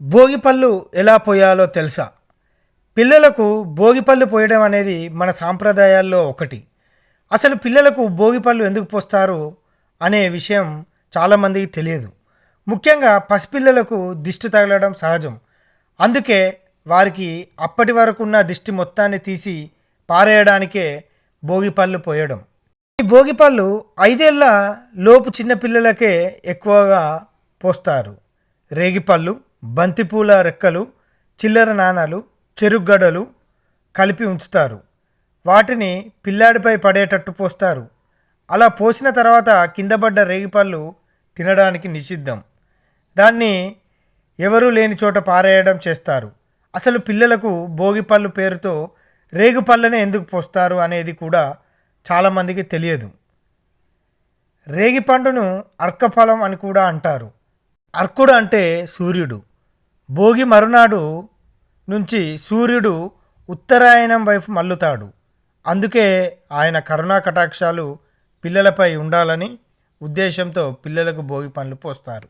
భోగిపళ్ళు ఎలా పోయాలో తెలుసా? పిల్లలకు భోగిపళ్ళు పోయడం అనేది మన సాంప్రదాయాల్లో ఒకటి. అసలు పిల్లలకు భోగిపళ్ళు ఎందుకు పోస్తారు అనే విషయం చాలామందికి తెలియదు. ముఖ్యంగా పసిపిల్లలకు దిష్టి తగలడం సహజం. అందుకే వారికి అప్పటి వరకు ఉన్న దిష్టి మొత్తాన్ని తీసి పారేయడానికే భోగిపళ్ళు పోయడం. ఈ భోగిపళ్ళు 5 ఏళ్ల లోపు చిన్నపిల్లలకే ఎక్కువగా పోస్తారు. రేగిపళ్ళు, బంతిపూల రెక్కలు, చిల్లర నాణాలు, చెరుగ్గడలు కలిపి ఉంచుతారు. వాటిని పిల్లాడిపై పడేటట్టు పోస్తారు. అలా పోసిన తర్వాత కిందపడ్డ రేగిపళ్ళు తినడానికి నిషిద్ధం. దాన్ని ఎవరూ లేని చోట పారేయడం చేస్తారు. అసలు పిల్లలకు భోగిపళ్ళు పేరుతో రేగిపళ్ళనే ఎందుకు పోస్తారు అనేది కూడా చాలామందికి తెలియదు. రేగిపండును అర్కఫలం అని కూడా అంటారు. అర్కుడు అంటే సూర్యుడు. భోగి మరునాడు నుంచి సూర్యుడు ఉత్తరాయణం వైపు మల్లుతాడు. అందుకే ఆయన కరుణా కటాక్షాలు పిల్లలపై ఉండాలని ఉద్దేశంతో పిల్లలకు భోగి పండ్లు పోస్తారు.